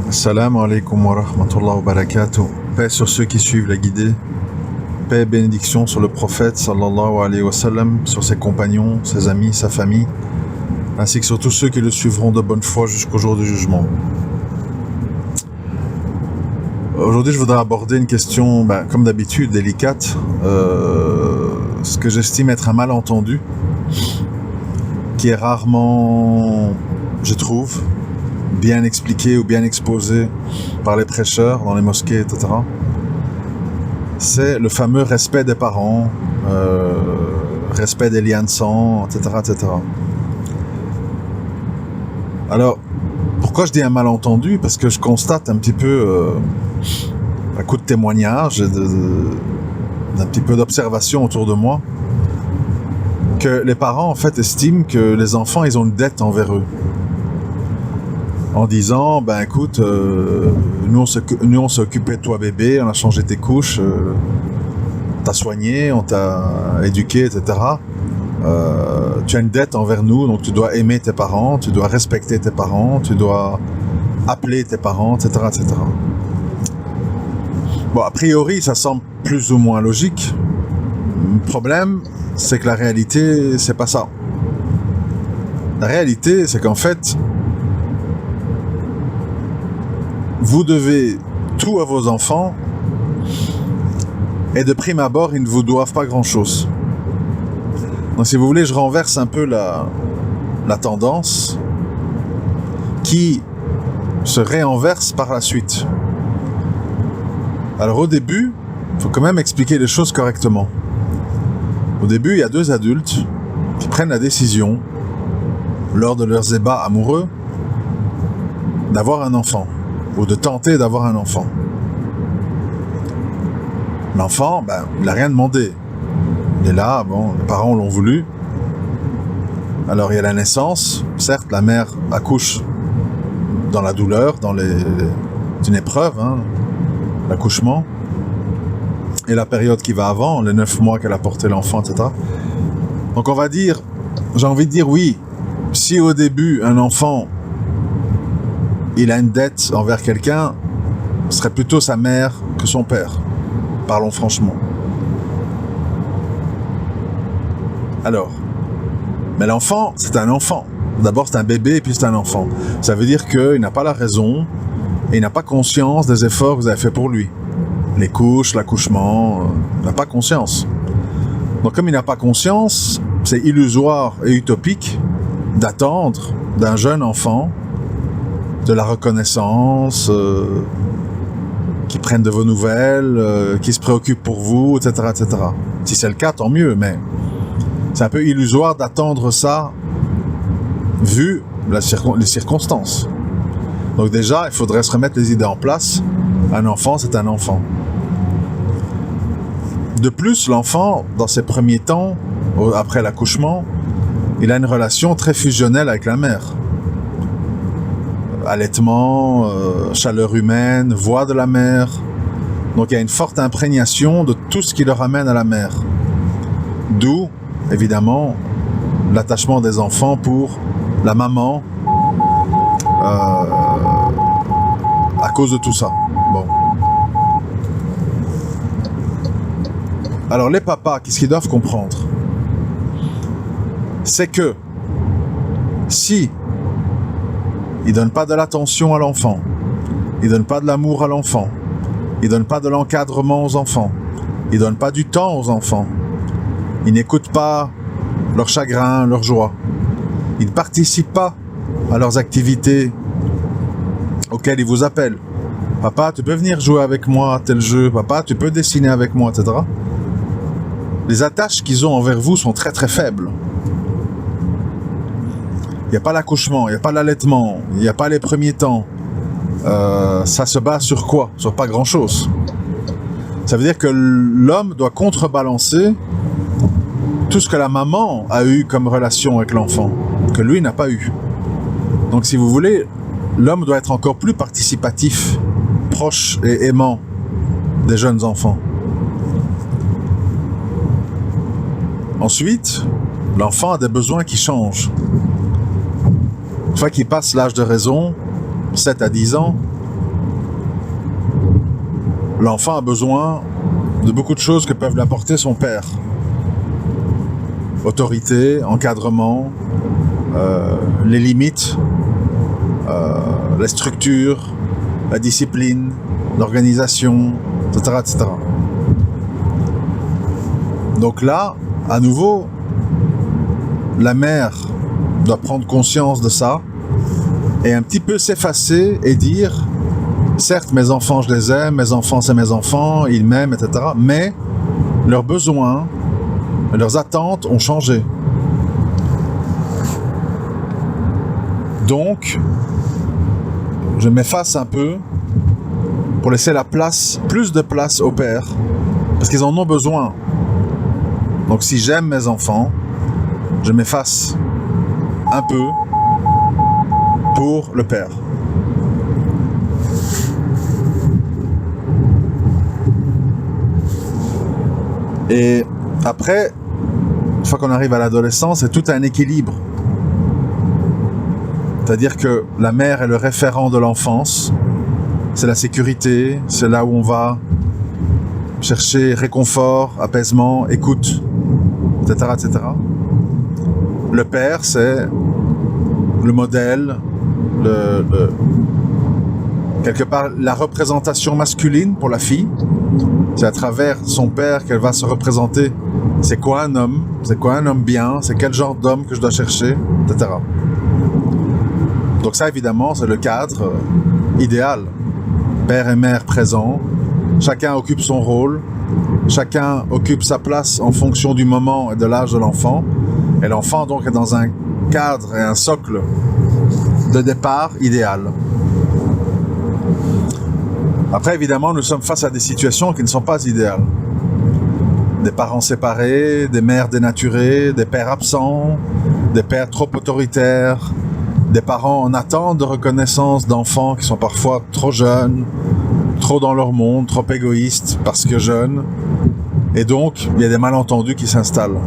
Assalamu alaikum wa rahmatullahi wa barakatuh. Paix sur ceux qui suivent la guidée. Paix et bénédiction sur le prophète sallallahu alayhi wa sallam, sur ses compagnons, ses amis, sa famille, ainsi que sur tous ceux qui le suivront de bonne foi jusqu'au jour du jugement. Aujourd'hui, je voudrais aborder une question, comme d'habitude, délicate, ce que j'estime être un malentendu, qui est rarement, je trouve, bien expliqué ou bien exposé par les prêcheurs dans les mosquées, etc. C'est le fameux respect des parents, respect des liens de sang, etc., etc. Alors, pourquoi je dis un malentendu? Parce que je constate un petit peu, à coup de témoignages et d'un petit peu d'observation autour de moi, que les parents en fait estiment que les enfants ils ont une dette envers eux. En disant, écoute, nous on s'est occupé de toi bébé, on a changé tes couches, t'as soigné, on t'a éduqué, etc. Tu as une dette envers nous, donc tu dois aimer tes parents, tu dois respecter tes parents, tu dois appeler tes parents, etc., etc. Bon, a priori, ça semble plus ou moins logique. Le problème, c'est que la réalité, c'est pas ça. La réalité, c'est qu'en fait, vous devez tout à vos enfants et de prime abord, ils ne vous doivent pas grand-chose. Donc si vous voulez, je renverse un peu la tendance qui se réinverse par la suite. Alors au début, il faut quand même expliquer les choses correctement. Au début, il y a deux adultes qui prennent la décision, lors de leurs ébats amoureux, d'avoir un enfant, ou de tenter d'avoir un enfant. L'enfant, il n'a rien demandé. Il est là, les parents l'ont voulu. Alors il y a la naissance, certes, la mère accouche dans la douleur, c'est une épreuve, l'accouchement, et la période qui va avant, les 9 mois qu'elle a porté l'enfant, etc. Donc on va dire, j'ai envie de dire oui, si au début un enfant il a une dette envers quelqu'un, ce serait plutôt sa mère que son père. Parlons franchement. Alors, mais l'enfant, c'est un enfant. D'abord, c'est un bébé et puis c'est un enfant. Ça veut dire qu'il n'a pas la raison et il n'a pas conscience des efforts que vous avez fait pour lui. Les couches, l'accouchement, il n'a pas conscience. Donc comme il n'a pas conscience, c'est illusoire et utopique d'attendre d'un jeune enfant de la reconnaissance, qui prennent de vos nouvelles, qui se préoccupent pour vous, etc., etc. Si c'est le cas, tant mieux, mais c'est un peu illusoire d'attendre ça vu les circonstances. Donc déjà, il faudrait se remettre les idées en place. Un enfant, c'est un enfant. De plus, l'enfant, dans ses premiers temps, après l'accouchement, il a une relation très fusionnelle avec la mère. Allaitement, chaleur humaine, voix de la mère. Donc il y a une forte imprégnation de tout ce qui le ramène à la mère. D'où, évidemment, l'attachement des enfants pour la maman à cause de tout ça. Bon. Alors les papas, qu'est-ce qu'ils doivent comprendre? C'est que si ils donnent pas de l'attention à l'enfant, ils donnent pas de l'amour à l'enfant, ils donnent pas de l'encadrement aux enfants, ils donnent pas du temps aux enfants, ils n'écoutent pas leur chagrin, leur joie, ils ne participent pas à leurs activités auxquelles ils vous appellent. Papa, tu peux venir jouer avec moi à tel jeu, papa, tu peux dessiner avec moi, etc. Les attaches qu'ils ont envers vous sont très très faibles. Il n'y a pas l'accouchement, il n'y a pas l'allaitement, il n'y a pas les premiers temps. Ça se base sur quoi? Sur pas grand-chose. Ça veut dire que l'homme doit contrebalancer tout ce que la maman a eu comme relation avec l'enfant, que lui n'a pas eu. Donc si vous voulez, l'homme doit être encore plus participatif, proche et aimant des jeunes enfants. Ensuite, l'enfant a des besoins qui changent. Une fois qu'il passe l'âge de raison, 7 à 10 ans, l'enfant a besoin de beaucoup de choses que peuvent lui apporter son père. Autorité, encadrement, les limites, les structures, la discipline, l'organisation, etc., etc. Donc là, à nouveau, la mère doit prendre conscience de ça et un petit peu s'effacer et dire certes, mes enfants, je les aime, mes enfants, c'est mes enfants, ils m'aiment, etc. Mais leurs besoins, leurs attentes ont changé. Donc, je m'efface un peu pour laisser la place, plus de place aux pères, parce qu'ils en ont besoin. Donc, si j'aime mes enfants, je m'efface un peu pour le père. Et après, une fois qu'on arrive à l'adolescence, c'est tout un équilibre. C'est-à-dire que la mère est le référent de l'enfance, c'est la sécurité, c'est là où on va chercher réconfort, apaisement, écoute, etc., etc. Le père, c'est le modèle, quelque part la représentation masculine pour la fille. C'est à travers son père qu'elle va se représenter. C'est quoi un homme? C'est quoi un homme bien? C'est quel genre d'homme que je dois chercher? Etc. Donc ça, évidemment, c'est le cadre idéal. Père et mère présents. Chacun occupe son rôle. Chacun occupe sa place en fonction du moment et de l'âge de l'enfant. Et l'enfant, donc, est dans un cadre et un socle de départ idéal. Après, évidemment, nous sommes face à des situations qui ne sont pas idéales. Des parents séparés, des mères dénaturées, des pères absents, des pères trop autoritaires, des parents en attente de reconnaissance d'enfants qui sont parfois trop jeunes, trop dans leur monde, trop égoïstes parce que jeunes. Et donc, il y a des malentendus qui s'installent.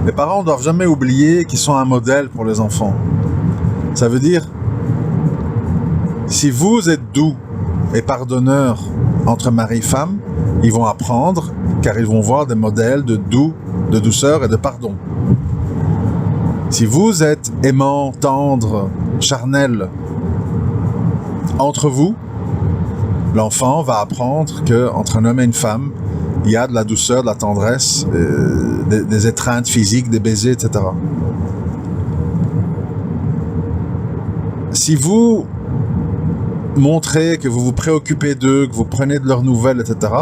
Les parents ne doivent jamais oublier qu'ils sont un modèle pour les enfants. Ça veut dire, si vous êtes doux et pardonneur entre mari et femme, ils vont apprendre, car ils vont voir des modèles de douceur et de pardon. Si vous êtes aimant, tendre, charnel entre vous, l'enfant va apprendre qu'entre un homme et une femme, il y a de la douceur, de la tendresse, des étreintes physiques, des baisers, etc. Si vous montrez que vous vous préoccupez d'eux, que vous prenez de leurs nouvelles, etc.,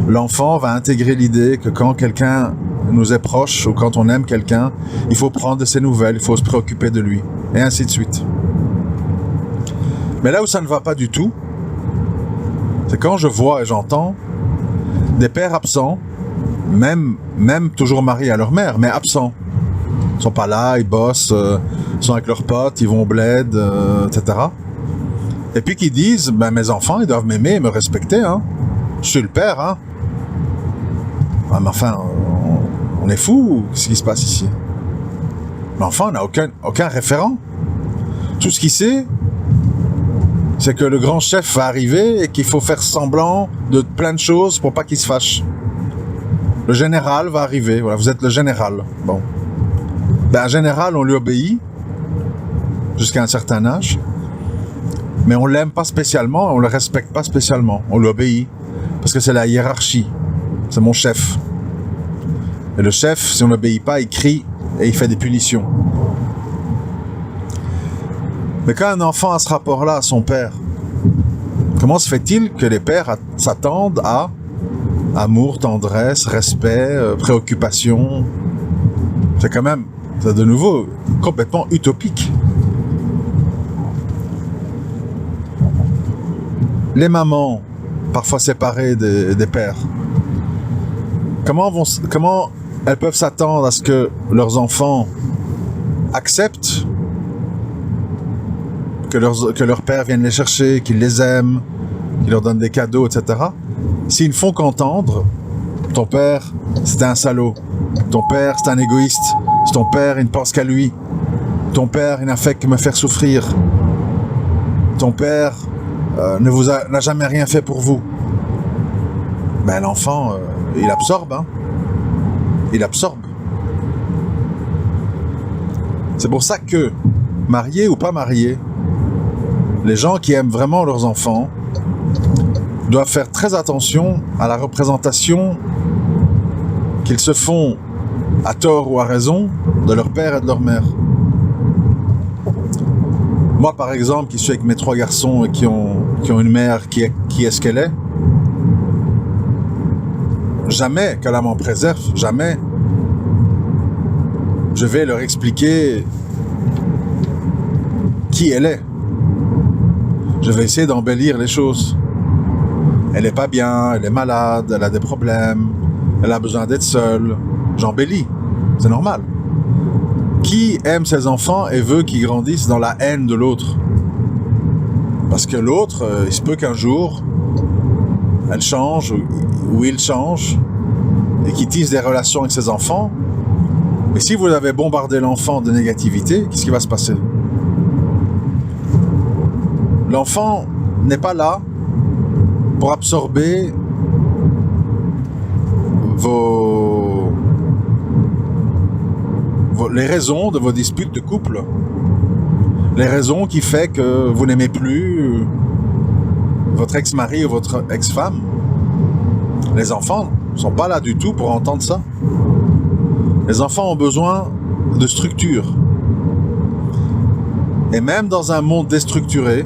l'enfant va intégrer l'idée que quand quelqu'un nous est proche ou quand on aime quelqu'un, il faut prendre de ses nouvelles, il faut se préoccuper de lui, et ainsi de suite. Mais là où ça ne va pas du tout, c'est quand je vois et j'entends des pères absents, même toujours mariés à leur mère, mais absents. Ils sont pas là, ils bossent, ils sont avec leurs potes, ils vont au bled, etc. Et puis qui disent, ben mes enfants, ils doivent m'aimer et me respecter, hein. Je suis le père, hein. Ah, mais enfin, on est fou, qu'est-ce qui se passe ici? L'enfant n'a aucun référent. Tout ce qu'il sait, c'est que le grand chef va arriver et qu'il faut faire semblant de plein de choses pour pas qu'il se fâche. Le général va arriver, voilà, vous êtes le général. Bon. Ben, un général, on lui obéit jusqu'à un certain âge, mais on l'aime pas spécialement, on le respecte pas spécialement, on lui obéit, parce que c'est la hiérarchie, c'est mon chef. Et le chef, si on n'obéit pas, il crie et il fait des punitions. Mais quand un enfant a ce rapport-là à son père, comment se fait-il que les pères s'attendent à amour, tendresse, respect, préoccupation? C'est quand même, c'est de nouveau complètement utopique. Les mamans, parfois séparées des pères, comment elles peuvent s'attendre à ce que leurs enfants acceptent que leur père vienne les chercher, qu'ils les aiment, qu'ils leur donnent des cadeaux, etc. S'ils ne font qu'entendre, ton père, c'est un salaud, ton père, c'est un égoïste, ton père, il ne pense qu'à lui, ton père, il n'a fait que me faire souffrir, ton père, n'a jamais rien fait pour vous. Ben l'enfant, il absorbe, hein. Il absorbe. C'est pour ça que, mariés ou pas mariés, les gens qui aiment vraiment leurs enfants doivent faire très attention à la représentation qu'ils se font, à tort ou à raison, de leur père et de leur mère. Moi, par exemple, qui suis avec mes 3 garçons et qui ont une mère qui est ce qu'elle est, jamais, qu'Allah m'en préserve, jamais, je vais leur expliquer qui elle est. Je vais essayer d'embellir les choses. Elle est pas bien, elle est malade, elle a des problèmes, elle a besoin d'être seule. J'embellis, c'est normal. Qui aime ses enfants et veut qu'ils grandissent dans la haine de l'autre? Parce que l'autre, il se peut qu'un jour, elle change ou il change et qu'il tisse des relations avec ses enfants. Mais si vous avez bombardé l'enfant de négativité, qu'est-ce qui va se passer? L'enfant n'est pas là pour absorber les raisons de vos disputes de couple, les raisons qui font que vous n'aimez plus votre ex-mari ou votre ex-femme. Les enfants ne sont pas là du tout pour entendre ça. Les enfants ont besoin de structure. Et même dans un monde déstructuré,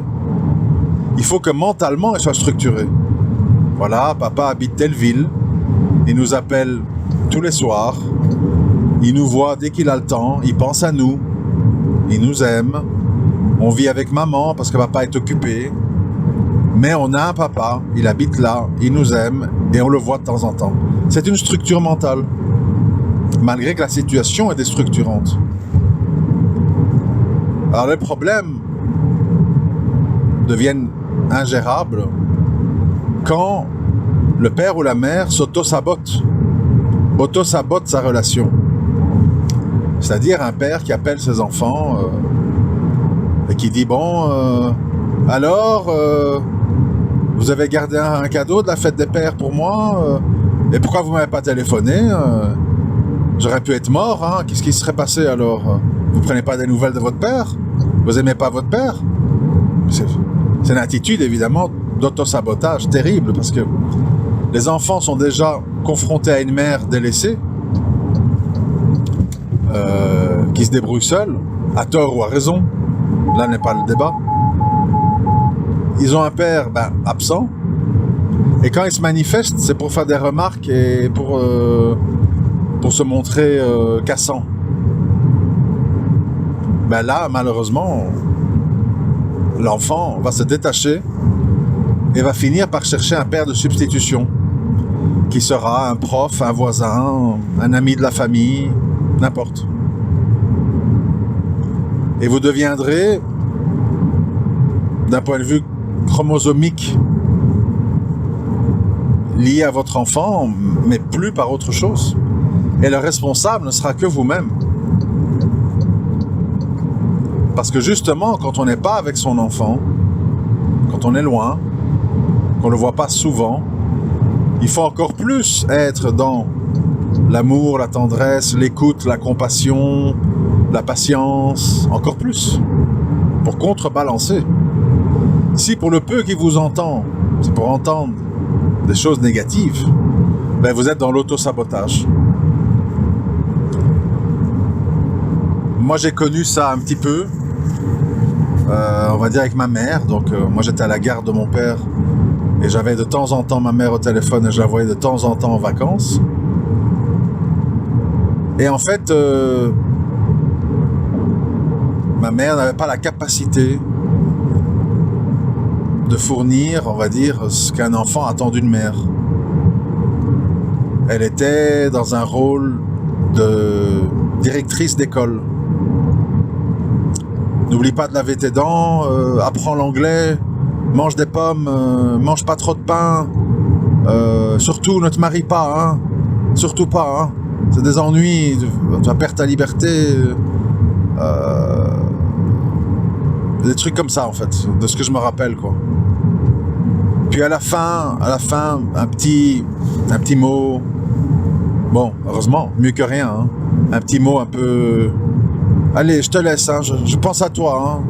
il faut que mentalement il soit structuré. Voilà, papa habite telle ville, il nous appelle tous les soirs, il nous voit dès qu'il a le temps, il pense à nous, il nous aime, on vit avec maman parce que papa est occupé, mais on a un papa, il habite là, il nous aime et on le voit de temps en temps. C'est une structure mentale, malgré que la situation est déstructurante. Alors les problèmes deviennent ingérables quand le père ou la mère s'auto-sabote sa relation. C'est-à-dire un père qui appelle ses enfants et qui dit « Bon, alors, vous avez gardé un cadeau de la fête des pères pour moi et pourquoi vous ne m'avez pas téléphoné j'aurais pu être mort, hein, qu'est-ce qui serait passé alors? Vous ne prenez pas des nouvelles de votre père? Vous n'aimez pas votre père ?» C'est une attitude évidemment d'auto-sabotage terrible parce que les enfants sont déjà confrontés à une mère délaissée qui se débrouille seule, à tort ou à raison. Là n'est pas le débat. Ils ont un père absent et quand il se manifeste, c'est pour faire des remarques et pour se montrer cassant. Là, malheureusement, l'enfant va se détacher et va finir par chercher un père de substitution qui sera un prof, un voisin, un ami de la famille, n'importe. Et vous deviendrez, d'un point de vue chromosomique, lié à votre enfant, mais plus par autre chose. Et le responsable ne sera que vous-même. Parce que justement, quand on n'est pas avec son enfant, quand on est loin, qu'on ne le voit pas souvent, il faut encore plus être dans l'amour, la tendresse, l'écoute, la compassion, la patience, encore plus, pour contrebalancer. Si pour le peu qu'il vous entend, c'est pour entendre des choses négatives, vous êtes dans l'auto-sabotage. Moi j'ai connu ça un petit peu, on va dire avec ma mère. Donc moi j'étais à la gare de mon père et j'avais de temps en temps ma mère au téléphone et je la voyais de temps en temps en vacances. Et en fait, ma mère n'avait pas la capacité de fournir, on va dire, ce qu'un enfant attend d'une mère. Elle était dans un rôle de directrice d'école. N'oublie pas de laver tes dents, apprends l'anglais, mange des pommes, mange pas trop de pain, surtout ne te marie pas, hein, surtout pas, hein. C'est des ennuis, tu vas perdre ta liberté, des trucs comme ça en fait, de ce que je me rappelle quoi. Puis à la fin, un petit mot. Bon, heureusement, mieux que rien. Hein. Un petit mot un peu. Allez, je te laisse. Hein, je pense à toi. Hein.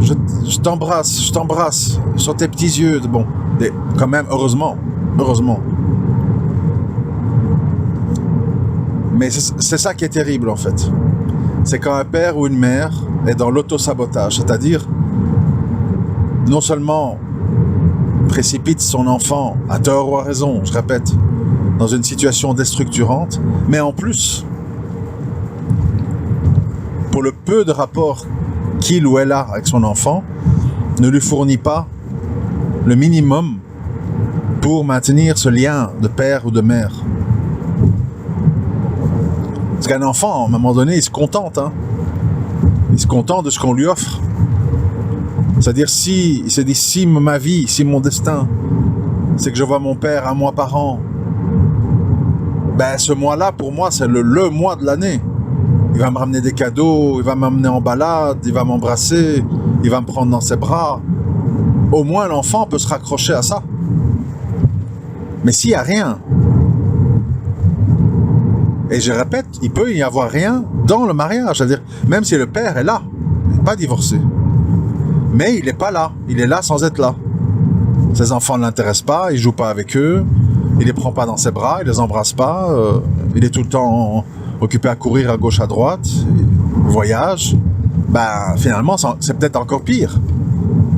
Je t'embrasse sur tes petits yeux. Bon, quand même, heureusement. Mais c'est ça qui est terrible en fait. C'est quand un père ou une mère est dans l'autosabotage, c'est-à-dire non seulement précipite son enfant, à tort ou à raison, je répète, dans une situation déstructurante, mais en plus, pour le peu de rapport qu'il ou elle a avec son enfant, ne lui fournit pas le minimum pour maintenir ce lien de père ou de mère. Parce qu'un enfant, à un moment donné, il se contente. Hein. Il se contente de ce qu'on lui offre. C'est-à-dire, il se dit, si ma vie, si mon destin, c'est que je vois mon père un mois par an, ben ce mois-là, pour moi, c'est le mois de l'année. Il va me ramener des cadeaux, il va m'emmener en balade, il va m'embrasser, il va me prendre dans ses bras. Au moins, l'enfant peut se raccrocher à ça. Mais s'il n'y a rien, et je répète, il peut y avoir rien dans le mariage. C'est-à-dire, même si le père est là, il n'est pas divorcé. Mais il n'est pas là. Il est là sans être là. Ses enfants ne l'intéressent pas, il ne joue pas avec eux, il ne les prend pas dans ses bras, il ne les embrasse pas, il est tout le temps occupé à courir à gauche, à droite, il voyage. Ben, finalement, c'est peut-être encore pire.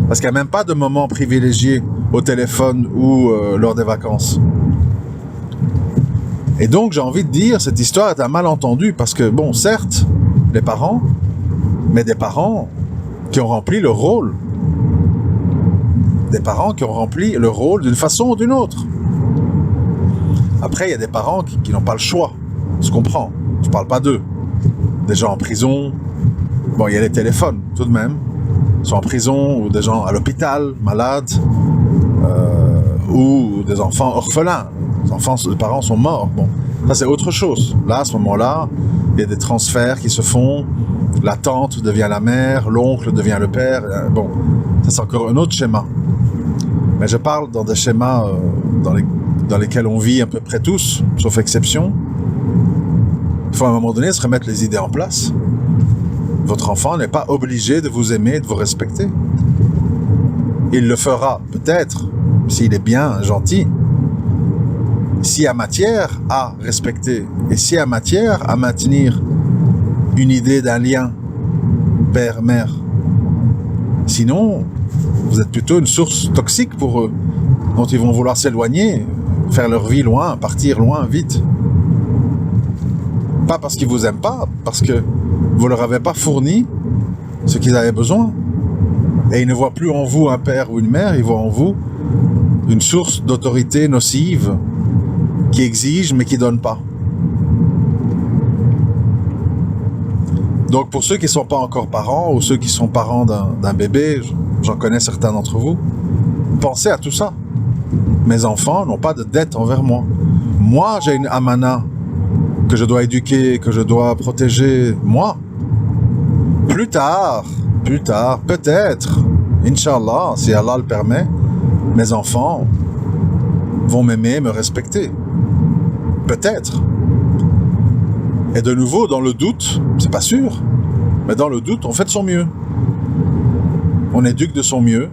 Parce qu'il n'y a même pas de moment privilégié au téléphone ou lors des vacances. Et donc, j'ai envie de dire, cette histoire est un malentendu parce que, bon, certes, les parents, mais des parents qui ont rempli leur rôle. Des parents qui ont rempli le rôle d'une façon ou d'une autre. Après, il y a des parents qui n'ont pas le choix. Je comprends. Je ne parle pas d'eux. Des gens en prison. Bon, il y a les téléphones, tout de même. Ils sont en prison, ou des gens à l'hôpital, malades, ou des enfants orphelins. Les parents sont morts. Bon, ça c'est autre chose. Là, à ce moment-là, il y a des transferts qui se font. La tante devient la mère, l'oncle devient le père. Bon, ça c'est encore un autre schéma. Mais je parle dans des schémas dans lesquels on vit à peu près tous, sauf exception. Il faut à un moment donné se remettre les idées en place. Votre enfant n'est pas obligé de vous aimer et de vous respecter. Il le fera peut-être s'il est bien, gentil. S'il y a matière à respecter et s'il y a matière à maintenir une idée d'un lien père-mère. Sinon, vous êtes plutôt une source toxique pour eux, dont ils vont vouloir s'éloigner, faire leur vie loin, partir loin, vite. Pas parce qu'ils vous aiment pas, parce que vous leur avez pas fourni ce qu'ils avaient besoin. Et ils ne voient plus en vous un père ou une mère, ils voient en vous une source d'autorité nocive qui exige mais qui donne pas. Donc pour ceux qui ne sont pas encore parents ou ceux qui sont parents d'un bébé, j'en connais certains d'entre vous, pensez à tout ça. Mes enfants n'ont pas de dette envers moi. Moi, j'ai une amana que je dois éduquer, que je dois protéger, moi. Plus tard, peut-être, Inch'Allah, si Allah le permet, mes enfants vont m'aimer, me respecter. Peut-être. Et de nouveau, dans le doute, c'est pas sûr, mais dans le doute, on fait de son mieux. On éduque de son mieux.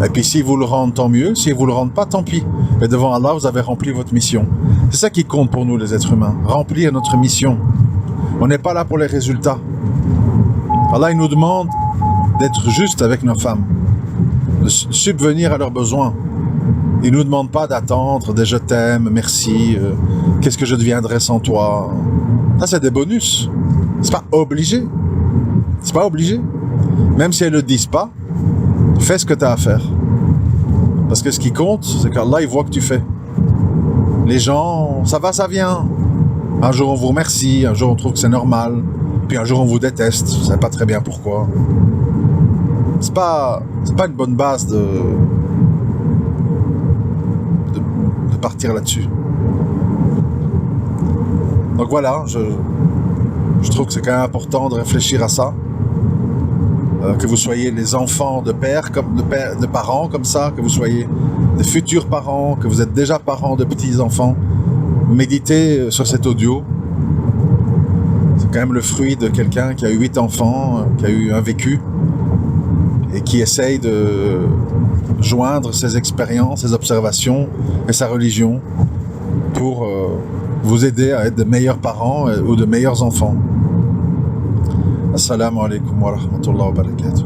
Et puis s'ils vous le rendent, tant mieux. S'ils vous le rendent pas, tant pis. Mais devant Allah, vous avez rempli votre mission. C'est ça qui compte pour nous, les êtres humains. Remplir notre mission. On n'est pas là pour les résultats. Allah, il nous demande d'être juste avec nos femmes, de subvenir à leurs besoins. Il ne nous demande pas d'attendre des je t'aime, merci, qu'est-ce que je deviendrais sans toi. Ça, c'est des bonus. C'est pas obligé. C'est pas obligé. Même si elles ne le disent pas, fais ce que tu as à faire. Parce que ce qui compte, c'est qu'Allah, il voit que tu fais. Les gens, ça va, ça vient. Un jour, on vous remercie, un jour, on trouve que c'est normal, puis un jour, on vous déteste. Vous ne savez pas très bien pourquoi. C'est pas une bonne base de partir là-dessus. Donc voilà, je trouve que c'est quand même important de réfléchir à ça. que vous soyez les enfants de de parents comme ça, que vous soyez des futurs parents, que vous êtes déjà parents de petits-enfants, méditez sur cet audio. C'est quand même le fruit de quelqu'un qui a eu 8 enfants, qui a eu un vécu, et qui essaye de joindre ses expériences, ses observations et sa religion pour vous aider à être de meilleurs parents ou de meilleurs enfants. Assalamu alaikum wa rahmatullahi wa barakatuh.